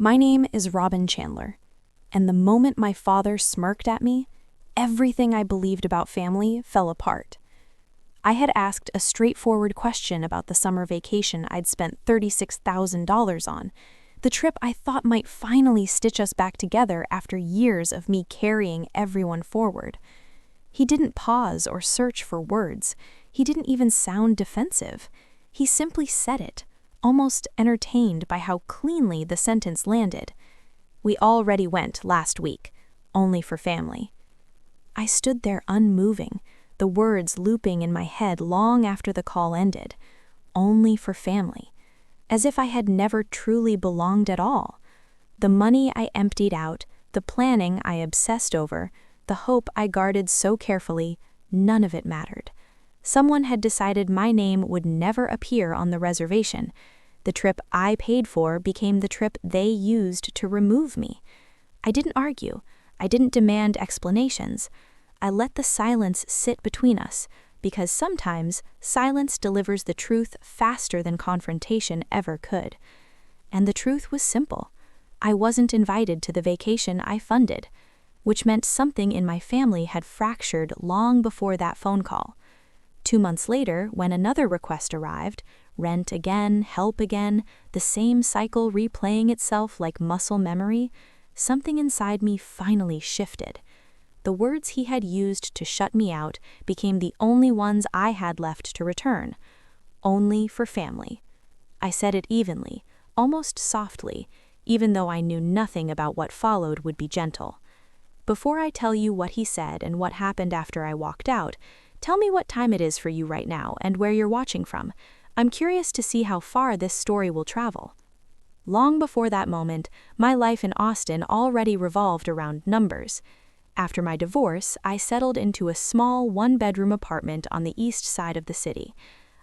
My name is Robin Chandler, and the moment my father smirked at me, everything I believed about family fell apart. I had asked a straightforward question about the summer vacation I'd spent $36,000 on, the trip I thought might finally stitch us back together after years of me carrying everyone forward. He didn't pause or search for words. He didn't even sound defensive. He simply said it, almost entertained by how cleanly the sentence landed. "We already went last week, only for family." I stood there unmoving, the words looping in my head long after the call ended. Only for family. As if I had never truly belonged at all. The money I emptied out, the planning I obsessed over, the hope I guarded so carefully, none of it mattered. Someone had decided my name would never appear on the reservation. The trip I paid for became the trip they used to remove me. I didn't argue. I didn't demand explanations. I let the silence sit between us, because sometimes silence delivers the truth faster than confrontation ever could. And the truth was simple. I wasn't invited to the vacation I funded, which meant something in my family had fractured long before that phone call. 2 months later, when another request arrived, rent again, help again, the same cycle replaying itself like muscle memory, something inside me finally shifted. The words he had used to shut me out became the only ones I had left to return. Only for family. I said it evenly, almost softly, even though I knew nothing about what followed would be gentle. Before I tell you what he said and what happened after I walked out, tell me what time it is for you right now and where you're watching from. I'm curious to see how far this story will travel. Long before that moment, my life in Austin already revolved around numbers. After my divorce, I settled into a small one-bedroom apartment on the east side of the city.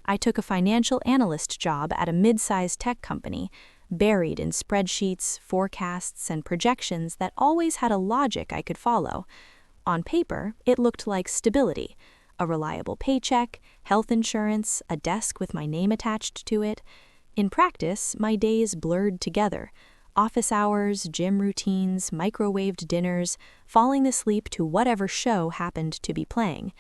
I took a financial analyst job at a mid-sized tech company, buried in spreadsheets, forecasts, and projections that always had a logic I could follow. On paper, it looked like stability, a reliable paycheck, health insurance, a desk with my name attached to it. In practice, my days blurred together. Office hours, gym routines, microwaved dinners, falling asleep to whatever show happened to be playing.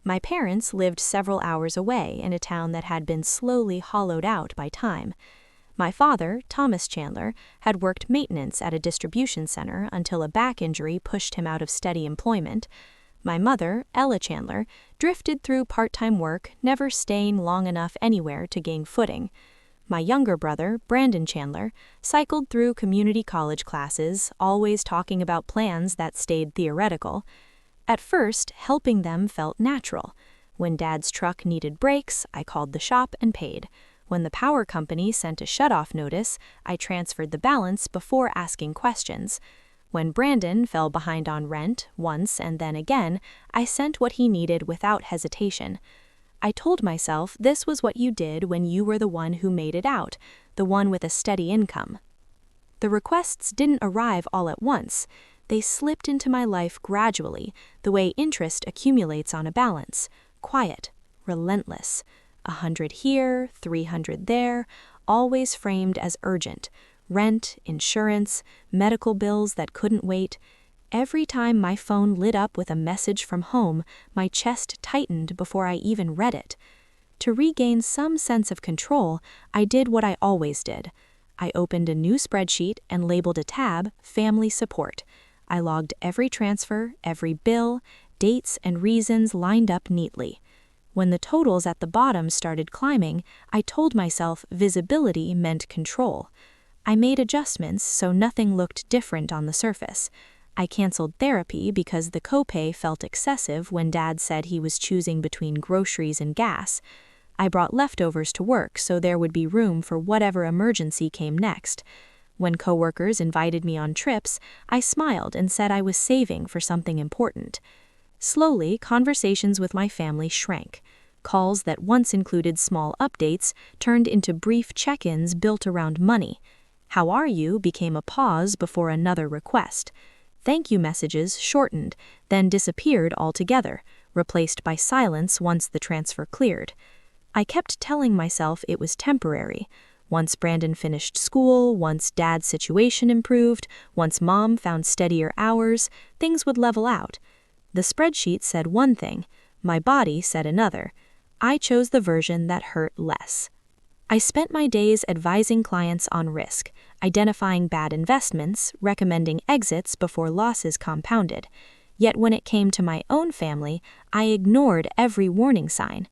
My parents lived several hours away in a town that had been slowly hollowed out by time. My father, Thomas Chandler, had worked maintenance at a distribution center until a back injury pushed him out of steady employment. My mother, Ella Chandler, drifted through part-time work, never staying long enough anywhere to gain footing. My younger brother, Brandon Chandler, cycled through community college classes, always talking about plans that stayed theoretical. At first, helping them felt natural. When Dad's truck needed brakes, I called the shop and paid. When the power company sent a shut-off notice, I transferred the balance before asking questions. When Brandon fell behind on rent, once and then again, I sent what he needed without hesitation. I told myself this was what you did when you were the one who made it out, the one with a steady income. The requests didn't arrive all at once. They slipped into my life gradually, the way interest accumulates on a balance, quiet, relentless. 100 here, 300 there, always framed as urgent. Rent, insurance, medical bills that couldn't wait. Every time my phone lit up with a message from home, my chest tightened before I even read it. To regain some sense of control, I did what I always did. I opened a new spreadsheet and labeled a tab Family Support. I logged every transfer, every bill, dates and reasons lined up neatly. When the totals at the bottom started climbing, I told myself visibility meant control. I made adjustments so nothing looked different on the surface. I canceled therapy because the copay felt excessive when Dad said he was choosing between groceries and gas. I brought leftovers to work so there would be room for whatever emergency came next. When coworkers invited me on trips, I smiled and said I was saving for something important. Slowly, conversations with my family shrank. Calls that once included small updates turned into brief check-ins built around money. "How are you?" became a pause before another request. Thank you messages shortened, then disappeared altogether, replaced by silence once the transfer cleared. I kept telling myself it was temporary. Once Brandon finished school, once Dad's situation improved, once Mom found steadier hours, things would level out. The spreadsheet said one thing, my body said another. I chose the version that hurt less. I spent my days advising clients on risk, identifying bad investments, recommending exits before losses compounded. Yet when it came to my own family, I ignored every warning sign.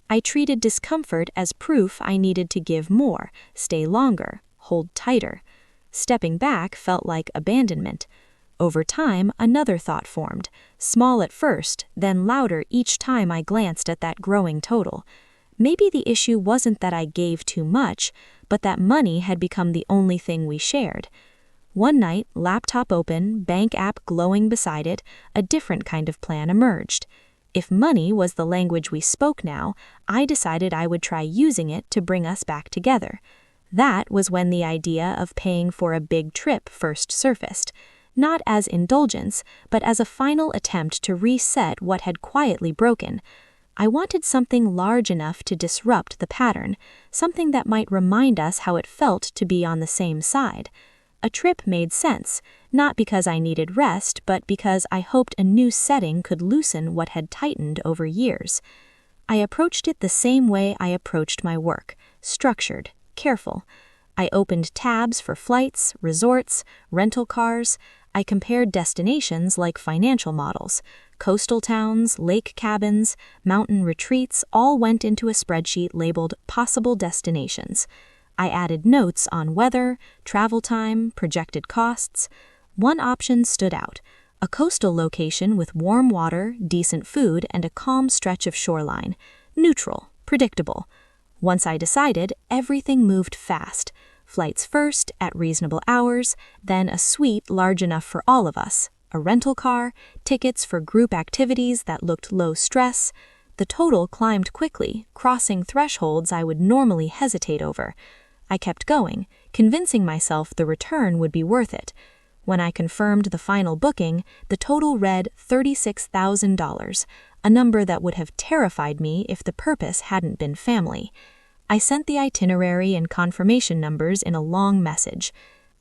I treated discomfort as proof I needed to give more, stay longer, hold tighter. Stepping back felt like abandonment. Over time, another thought formed, small at first, then louder each time I glanced at that growing total. Maybe the issue wasn't that I gave too much, but that money had become the only thing we shared. One night, laptop open, bank app glowing beside it, a different kind of plan emerged. If money was the language we spoke now, I decided I would try using it to bring us back together. That was when the idea of paying for a big trip first surfaced, not as indulgence, but as a final attempt to reset what had quietly broken. I wanted something large enough to disrupt the pattern, something that might remind us how it felt to be on the same side. A trip made sense, not because I needed rest, but because I hoped a new setting could loosen what had tightened over years. I approached it the same way I approached my work, structured, careful. I opened tabs for flights, resorts, rental cars. I compared destinations like financial models. Coastal towns, lake cabins, mountain retreats all went into a spreadsheet labeled Possible Destinations. I added notes on weather, travel time, projected costs. One option stood out, a coastal location with warm water, decent food, and a calm stretch of shoreline. Neutral, predictable. Once I decided, everything moved fast. Flights first, at reasonable hours, then a suite large enough for all of us, a rental car, tickets for group activities that looked low stress. The total climbed quickly, crossing thresholds I would normally hesitate over. I kept going, convincing myself the return would be worth it. When I confirmed the final booking, the total read $36,000, a number that would have terrified me if the purpose hadn't been family. I sent the itinerary and confirmation numbers in a long message.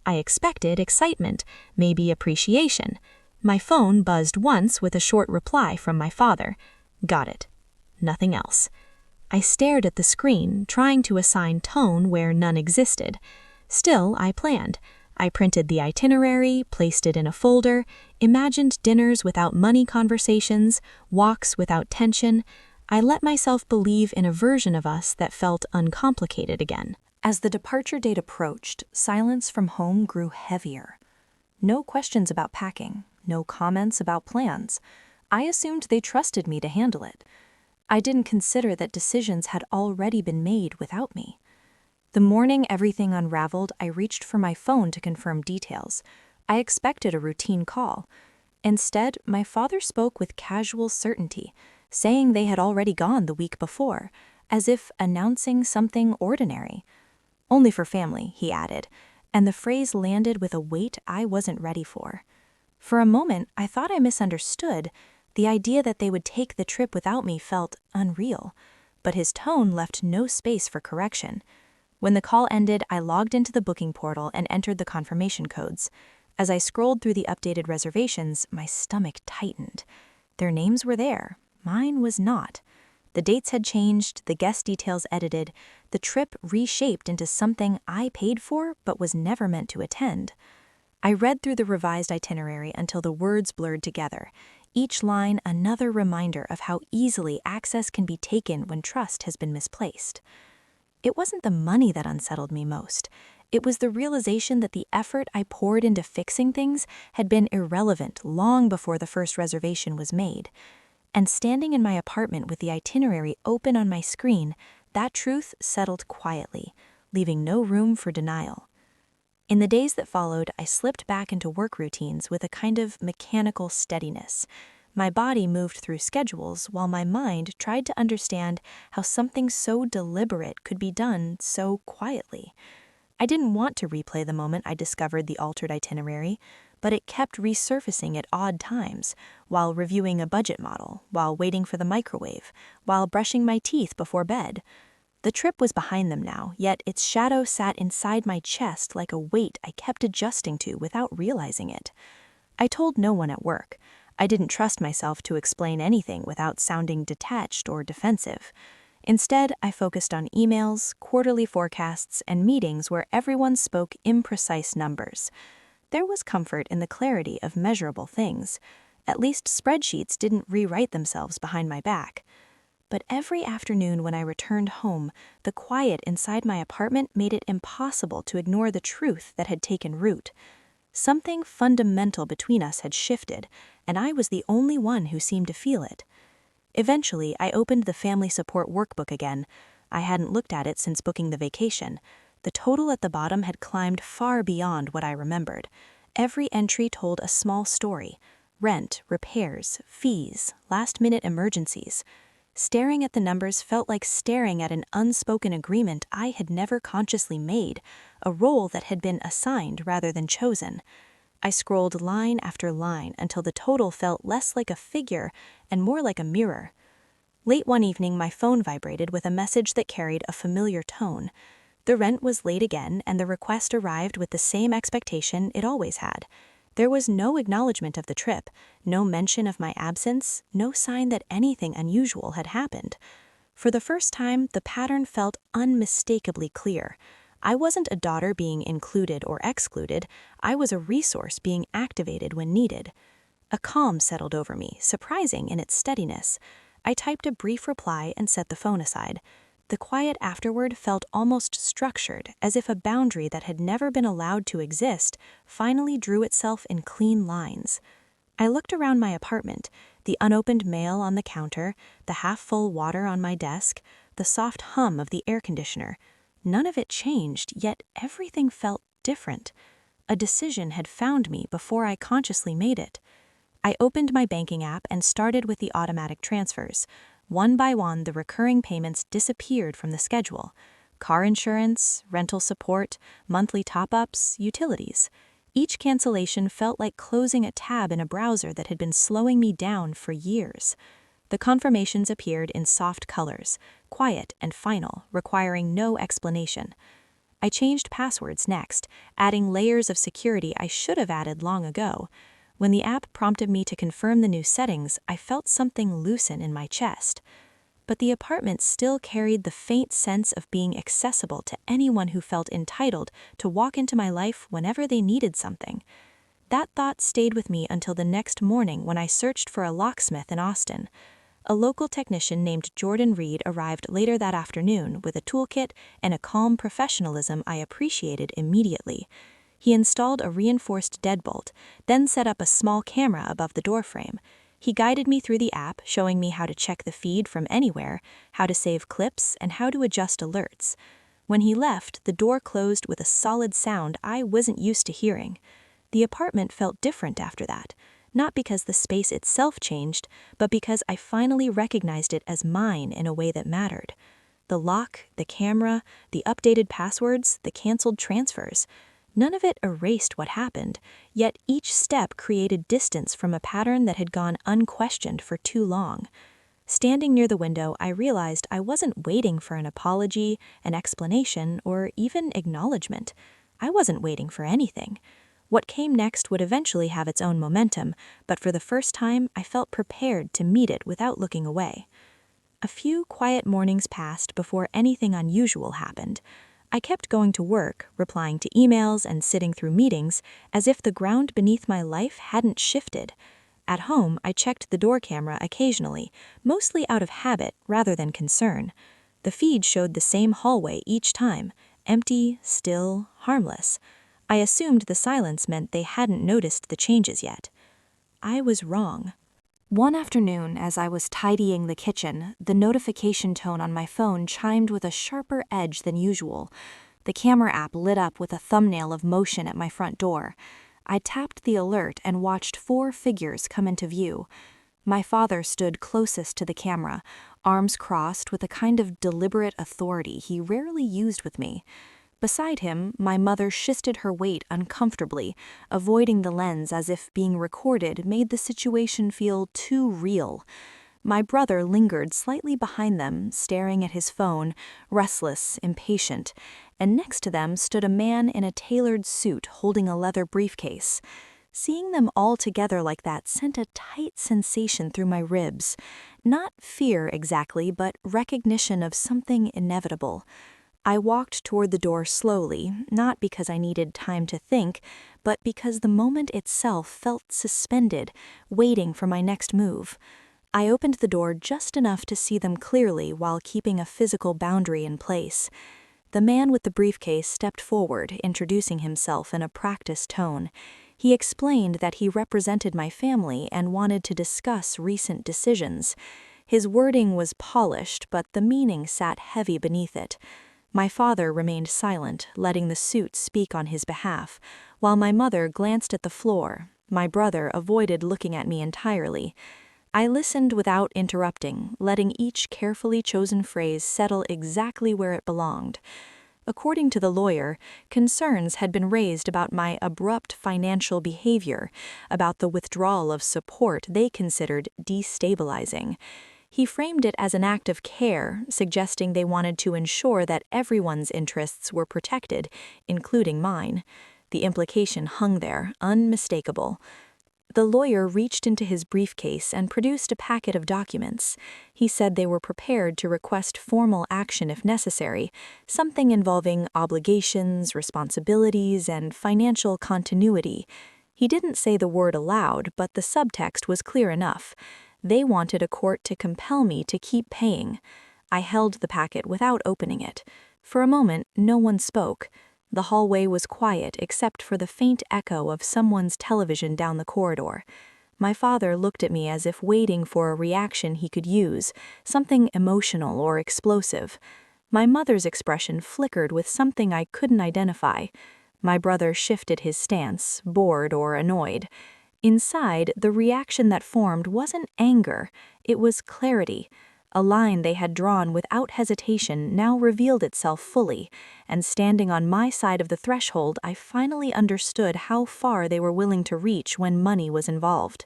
I expected excitement, maybe appreciation. My phone buzzed once with a short reply from my father. Got it. Nothing else. I stared at the screen, trying to assign tone where none existed. Still, I planned. I printed the itinerary, placed it in a folder, imagined dinners without money conversations, walks without tension. I let myself believe in a version of us that felt uncomplicated again. As the departure date approached, silence from home grew heavier. No questions about packing, no comments about plans. I assumed they trusted me to handle it. I didn't consider that decisions had already been made without me. The morning everything unraveled, I reached for my phone to confirm details. I expected a routine call. Instead, my father spoke with casual certainty, saying they had already gone the week before, as if announcing something ordinary. Only for family, he added, and the phrase landed with a weight I wasn't ready for. For a moment, I thought I misunderstood. The idea that they would take the trip without me felt unreal, but his tone left no space for correction. When the call ended, I logged into the booking portal and entered the confirmation codes. As I scrolled through the updated reservations, my stomach tightened. Their names were there. Mine was not. The dates had changed, the guest details edited, the trip reshaped into something I paid for but was never meant to attend. I read through the revised itinerary until the words blurred together, each line another reminder of how easily access can be taken when trust has been misplaced. It wasn't the money that unsettled me most. It was the realization that the effort I poured into fixing things had been irrelevant long before the first reservation was made. And standing in my apartment with the itinerary open on my screen, that truth settled quietly, leaving no room for denial. In the days that followed, I slipped back into work routines with a kind of mechanical steadiness. My body moved through schedules while my mind tried to understand how something so deliberate could be done so quietly. I didn't want to replay the moment I discovered the altered itinerary, but it kept resurfacing at odd times, while reviewing a budget model, while waiting for the microwave, while brushing my teeth before bed. The trip was behind them now, yet its shadow sat inside my chest like a weight I kept adjusting to without realizing it. I told no one at work. I didn't trust myself to explain anything without sounding detached or defensive. Instead, I focused on emails, quarterly forecasts, and meetings where everyone spoke imprecise numbers. There was comfort in the clarity of measurable things. At least spreadsheets didn't rewrite themselves behind my back. But every afternoon when I returned home, the quiet inside my apartment made it impossible to ignore the truth that had taken root. Something fundamental between us had shifted, and I was the only one who seemed to feel it. Eventually, I opened the family support workbook again. I hadn't looked at it since booking the vacation. The total at the bottom had climbed far beyond what I remembered. Every entry told a small story: rent, repairs, fees, last-minute emergencies. Staring at the numbers felt like staring at an unspoken agreement I had never consciously made, a role that had been assigned rather than chosen. I scrolled line after line until the total felt less like a figure and more like a mirror. Late one evening, my phone vibrated with a message that carried a familiar tone. The rent was late again, and the request arrived with the same expectation it always had. There was no acknowledgement of the trip, no mention of my absence, no sign that anything unusual had happened. For the first time, the pattern felt unmistakably clear. I wasn't a daughter being included or excluded. I was a resource being activated when needed. A calm settled over me, surprising in its steadiness. I typed a brief reply and set the phone aside. The quiet afterward felt almost structured, as if a boundary that had never been allowed to exist finally drew itself in clean lines. I looked around my apartment, the unopened mail on the counter, the half-full water on my desk, the soft hum of the air conditioner. None of it changed, yet everything felt different. A decision had found me before I consciously made it. I opened my banking app and started with the automatic transfers. One by one, the recurring payments disappeared from the schedule. Car insurance, rental support, monthly top-ups, utilities. Each cancellation felt like closing a tab in a browser that had been slowing me down for years. The confirmations appeared in soft colors, quiet and final, requiring no explanation. I changed passwords next, adding layers of security I should have added long ago. When the app prompted me to confirm the new settings, I felt something loosen in my chest. But the apartment still carried the faint sense of being accessible to anyone who felt entitled to walk into my life whenever they needed something. That thought stayed with me until the next morning when I searched for a locksmith in Austin. A local technician named Jordan Reed arrived later that afternoon with a toolkit and a calm professionalism I appreciated immediately. He installed a reinforced deadbolt, then set up a small camera above the doorframe. He guided me through the app, showing me how to check the feed from anywhere, how to save clips, and how to adjust alerts. When he left, the door closed with a solid sound I wasn't used to hearing. The apartment felt different after that, not because the space itself changed, but because I finally recognized it as mine in a way that mattered. The lock, the camera, the updated passwords, the canceled transfers. None of it erased what happened, yet each step created distance from a pattern that had gone unquestioned for too long. Standing near the window, I realized I wasn't waiting for an apology, an explanation, or even acknowledgement. I wasn't waiting for anything. What came next would eventually have its own momentum, but for the first time, I felt prepared to meet it without looking away. A few quiet mornings passed before anything unusual happened. I kept going to work, replying to emails and sitting through meetings, as if the ground beneath my life hadn't shifted. At home, I checked the door camera occasionally, mostly out of habit rather than concern. The feed showed the same hallway each time, empty, still, harmless. I assumed the silence meant they hadn't noticed the changes yet. I was wrong. One afternoon, as I was tidying the kitchen, the notification tone on my phone chimed with a sharper edge than usual. The camera app lit up with a thumbnail of motion at my front door. I tapped the alert and watched 4 figures come into view. My father stood closest to the camera, arms crossed with a kind of deliberate authority he rarely used with me. Beside him, my mother shifted her weight uncomfortably, avoiding the lens as if being recorded made the situation feel too real. My brother lingered slightly behind them, staring at his phone, restless, impatient, and next to them stood a man in a tailored suit holding a leather briefcase. Seeing them all together like that sent a tight sensation through my ribs. Not fear exactly, but recognition of something inevitable. I walked toward the door slowly, not because I needed time to think, but because the moment itself felt suspended, waiting for my next move. I opened the door just enough to see them clearly while keeping a physical boundary in place. The man with the briefcase stepped forward, introducing himself in a practiced tone. He explained that he represented my family and wanted to discuss recent decisions. His wording was polished, but the meaning sat heavy beneath it. My father remained silent, letting the suit speak on his behalf, while my mother glanced at the floor. My brother avoided looking at me entirely. I listened without interrupting, letting each carefully chosen phrase settle exactly where it belonged. According to the lawyer, concerns had been raised about my abrupt financial behavior, about the withdrawal of support they considered destabilizing. He framed it as an act of care, suggesting they wanted to ensure that everyone's interests were protected, including mine. The implication hung there, unmistakable. The lawyer reached into his briefcase and produced a packet of documents. He said they were prepared to request formal action if necessary, something involving obligations, responsibilities, and financial continuity. He didn't say the word aloud, but the subtext was clear enough. They wanted a court to compel me to keep paying. I held the packet without opening it. For a moment, no one spoke. The hallway was quiet except for the faint echo of someone's television down the corridor. My father looked at me as if waiting for a reaction he could use, something emotional or explosive. My mother's expression flickered with something I couldn't identify. My brother shifted his stance, bored or annoyed. Inside, the reaction that formed wasn't anger, it was clarity. A line they had drawn without hesitation now revealed itself fully, and standing on my side of the threshold, I finally understood how far they were willing to reach when money was involved.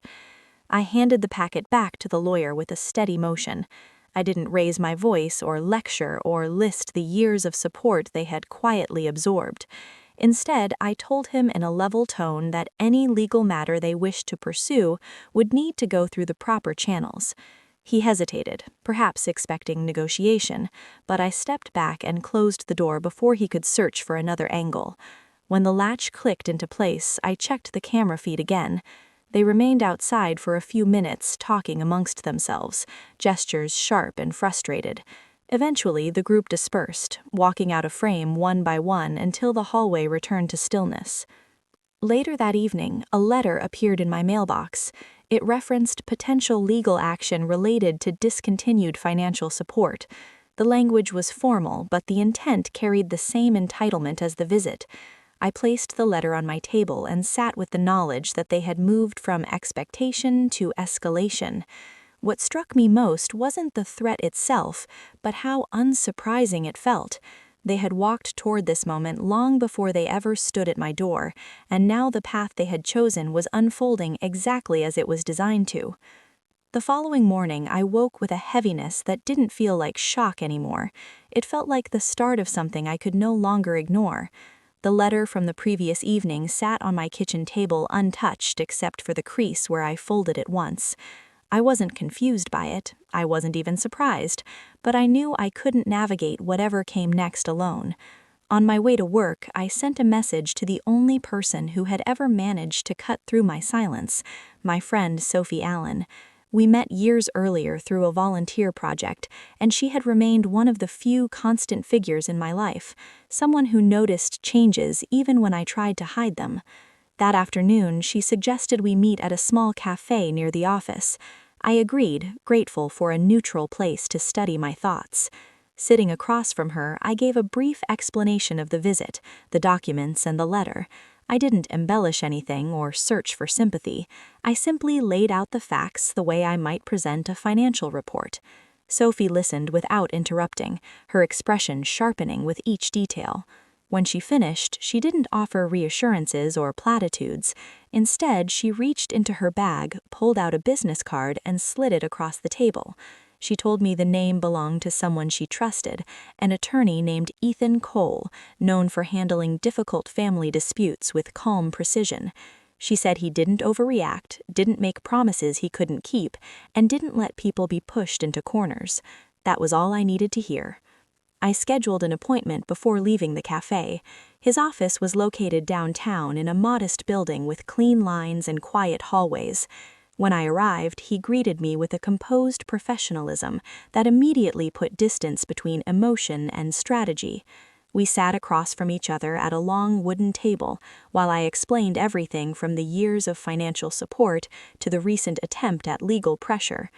I handed the packet back to the lawyer with a steady motion. I didn't raise my voice or lecture or list the years of support they had quietly absorbed. Instead, I told him in a level tone that any legal matter they wished to pursue would need to go through the proper channels. He hesitated, perhaps expecting negotiation, but I stepped back and closed the door before he could search for another angle. When the latch clicked into place, I checked the camera feed again. They remained outside for a few minutes, talking amongst themselves, gestures sharp and frustrated. Eventually, the group dispersed, walking out of frame one by one until the hallway returned to stillness. Later that evening, a letter appeared in my mailbox. It referenced potential legal action related to discontinued financial support. The language was formal, but the intent carried the same entitlement as the visit. I placed the letter on my table and sat with the knowledge that they had moved from expectation to escalation. What struck me most wasn't the threat itself, but how unsurprising it felt. They had walked toward this moment long before they ever stood at my door, and now the path they had chosen was unfolding exactly as it was designed to. The following morning, I woke with a heaviness that didn't feel like shock anymore. It felt like the start of something I could no longer ignore. The letter from the previous evening sat on my kitchen table untouched except for the crease where I folded it once. I wasn't confused by it, I wasn't even surprised, but I knew I couldn't navigate whatever came next alone. On my way to work, I sent a message to the only person who had ever managed to cut through my silence, my friend Sophie Allen. We met years earlier through a volunteer project, and she had remained one of the few constant figures in my life, someone who noticed changes even when I tried to hide them. That afternoon, she suggested we meet at a small cafe near the office. I agreed, grateful for a neutral place to study my thoughts. Sitting across from her, I gave a brief explanation of the visit, the documents, and the letter. I didn't embellish anything or search for sympathy. I simply laid out the facts the way I might present a financial report. Sophie listened without interrupting, her expression sharpening with each detail. When she finished, she didn't offer reassurances or platitudes. Instead, she reached into her bag, pulled out a business card, and slid it across the table. She told me the name belonged to someone she trusted, an attorney named Ethan Cole, known for handling difficult family disputes with calm precision. She said he didn't overreact, didn't make promises he couldn't keep, and didn't let people be pushed into corners. That was all I needed to hear. I scheduled an appointment before leaving the cafe. His office was located downtown in a modest building with clean lines and quiet hallways. When I arrived, he greeted me with a composed professionalism that immediately put distance between emotion and strategy. We sat across from each other at a long wooden table while I explained everything from the years of financial support to the recent attempt at legal pressure.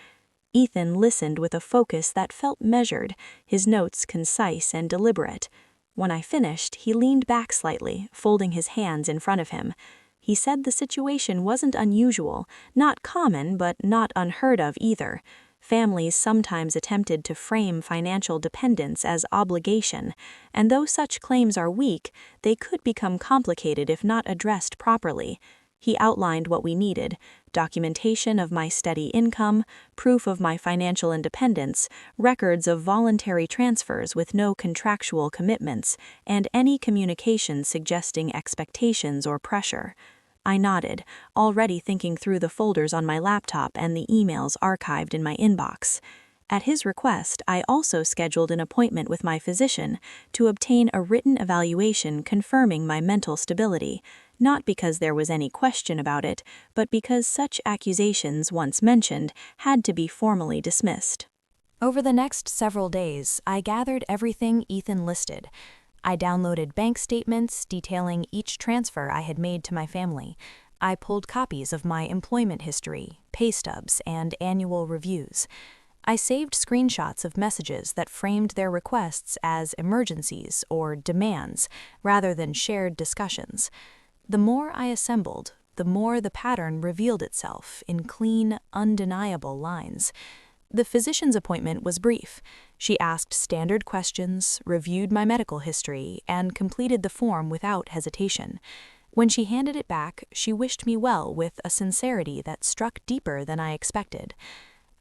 Ethan listened with a focus that felt measured, his notes concise and deliberate. When I finished, he leaned back slightly, folding his hands in front of him. He said the situation wasn't unusual, not common, but not unheard of either. Families sometimes attempted to frame financial dependence as obligation, and though such claims are weak, they could become complicated if not addressed properly. He outlined what we needed: documentation of my steady income, proof of my financial independence, records of voluntary transfers with no contractual commitments, and any communication suggesting expectations or pressure. I nodded, already thinking through the folders on my laptop and the emails archived in my inbox. At his request, I also scheduled an appointment with my physician to obtain a written evaluation confirming my mental stability, not because there was any question about it, but because such accusations, once mentioned, had to be formally dismissed. Over the next several days, I gathered everything Ethan listed. I downloaded bank statements detailing each transfer I had made to my family. I pulled copies of my employment history, pay stubs, and annual reviews. I saved screenshots of messages that framed their requests as emergencies or demands rather than shared discussions. The more I assembled, the more the pattern revealed itself in clean, undeniable lines. The physician's appointment was brief. She asked standard questions, reviewed my medical history, and completed the form without hesitation. When she handed it back, she wished me well with a sincerity that struck deeper than I expected.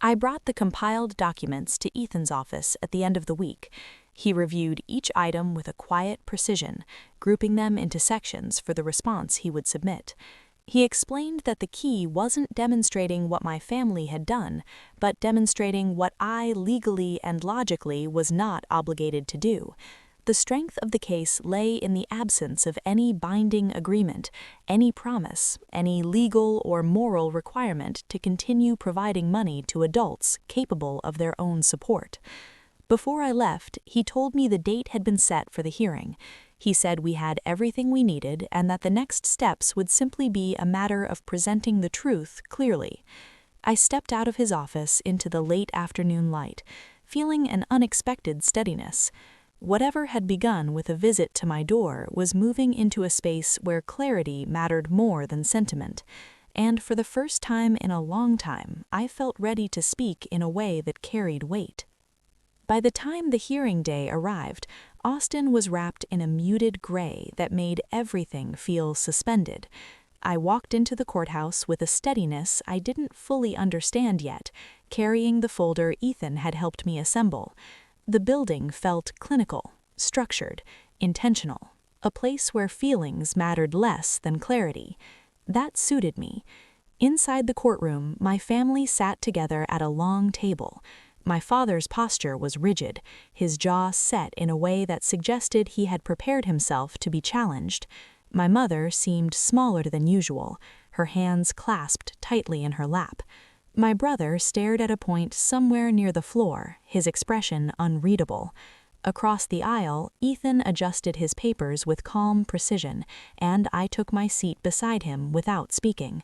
I brought the compiled documents to Ethan's office at the end of the week. He reviewed each item with a quiet precision, grouping them into sections for the response he would submit. He explained that the key wasn't demonstrating what my family had done, but demonstrating what I legally and logically was not obligated to do. The strength of the case lay in the absence of any binding agreement, any promise, any legal or moral requirement to continue providing money to adults capable of their own support. Before I left, he told me the date had been set for the hearing. He said we had everything we needed and that the next steps would simply be a matter of presenting the truth clearly. I stepped out of his office into the late afternoon light, feeling an unexpected steadiness. Whatever had begun with a visit to my door was moving into a space where clarity mattered more than sentiment. And for the first time in a long time, I felt ready to speak in a way that carried weight. By the time the hearing day arrived, Austin was wrapped in a muted gray that made everything feel suspended. I walked into the courthouse with a steadiness I didn't fully understand yet, carrying the folder Ethan had helped me assemble. The building felt clinical, structured, intentional, a place where feelings mattered less than clarity. That suited me. Inside the courtroom, my family sat together at a long table. My father's posture was rigid, his jaw set in a way that suggested he had prepared himself to be challenged. My mother seemed smaller than usual, her hands clasped tightly in her lap. My brother stared at a point somewhere near the floor, his expression unreadable. Across the aisle, Ethan adjusted his papers with calm precision, and I took my seat beside him without speaking.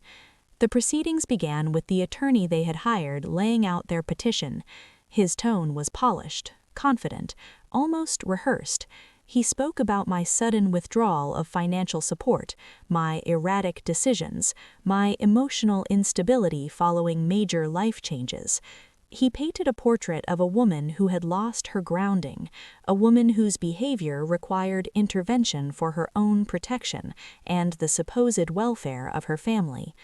The proceedings began with the attorney they had hired laying out their petition. His tone was polished, confident, almost rehearsed. He spoke about my sudden withdrawal of financial support, my erratic decisions, my emotional instability following major life changes. He painted a portrait of a woman who had lost her grounding, a woman whose behavior required intervention for her own protection and the supposed welfare of her family.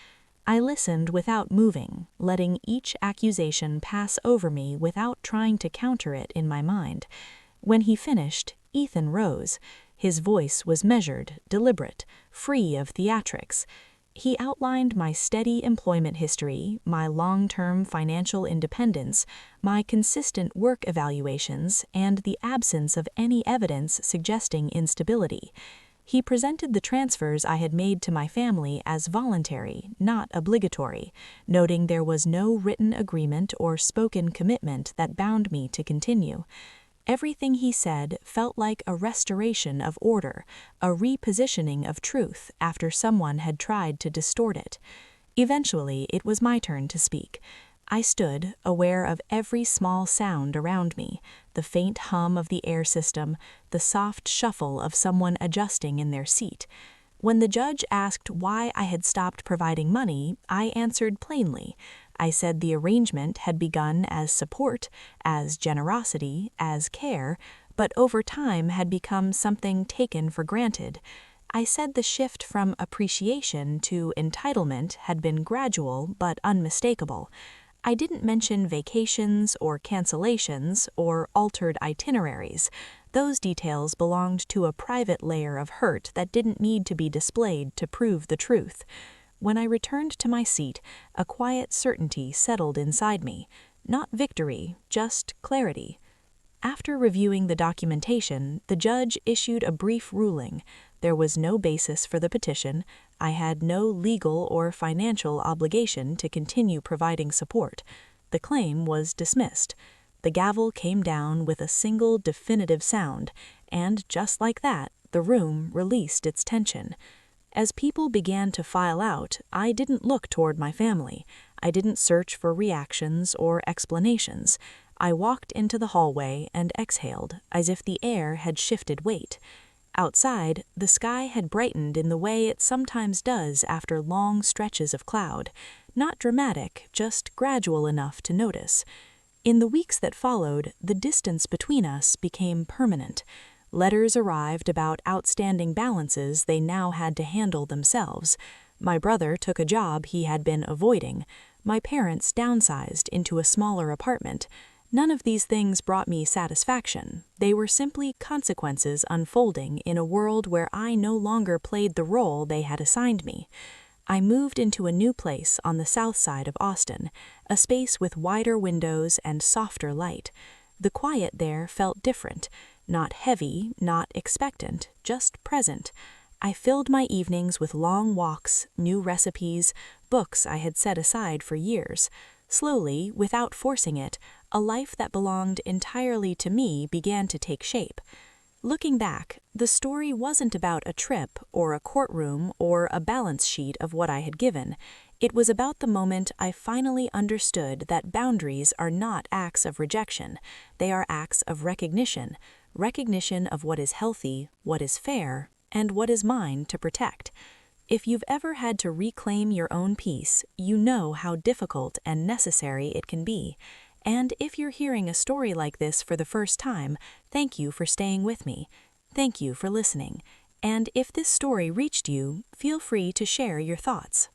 I listened without moving, letting each accusation pass over me without trying to counter it in my mind. When he finished, Ethan rose. His voice was measured, deliberate, free of theatrics. He outlined my steady employment history, my long-term financial independence, my consistent work evaluations, and the absence of any evidence suggesting instability. He presented the transfers I had made to my family as voluntary, not obligatory, noting there was no written agreement or spoken commitment that bound me to continue. Everything he said felt like a restoration of order, a repositioning of truth after someone had tried to distort it. Eventually, it was my turn to speak. I stood, aware of every small sound around me, the faint hum of the air system, the soft shuffle of someone adjusting in their seat. When the judge asked why I had stopped providing money, I answered plainly. I said the arrangement had begun as support, as generosity, as care, but over time had become something taken for granted. I said the shift from appreciation to entitlement had been gradual but unmistakable. I didn't mention vacations or cancellations or altered itineraries. Those details belonged to a private layer of hurt that didn't need to be displayed to prove the truth. When I returned to my seat, a quiet certainty settled inside me. Not victory, just clarity. After reviewing the documentation, the judge issued a brief ruling. There was no basis for the petition. I had no legal or financial obligation to continue providing support. The claim was dismissed. The gavel came down with a single definitive sound, and just like that, the room released its tension. As people began to file out, I didn't look toward my family. I didn't search for reactions or explanations. I walked into the hallway and exhaled, as if the air had shifted weight. Outside, the sky had brightened in the way it sometimes does after long stretches of cloud. Not dramatic, just gradual enough to notice. In the weeks that followed, the distance between us became permanent. Letters arrived about outstanding balances they now had to handle themselves. My brother took a job he had been avoiding. My parents downsized into a smaller apartment. None of these things brought me satisfaction. They were simply consequences unfolding in a world where I no longer played the role they had assigned me. I moved into a new place on the south side of Austin, a space with wider windows and softer light. The quiet there felt different. Not heavy, not expectant, just present. I filled my evenings with long walks, new recipes, books I had set aside for years. Slowly, without forcing it, a life that belonged entirely to me began to take shape. Looking back, the story wasn't about a trip or a courtroom or a balance sheet of what I had given. It was about the moment I finally understood that boundaries are not acts of rejection. They are acts of recognition. Recognition of what is healthy, what is fair, and what is mine to protect. If you've ever had to reclaim your own peace, you know how difficult and necessary it can be. And if you're hearing a story like this for the first time, thank you for staying with me. Thank you for listening. And if this story reached you, feel free to share your thoughts.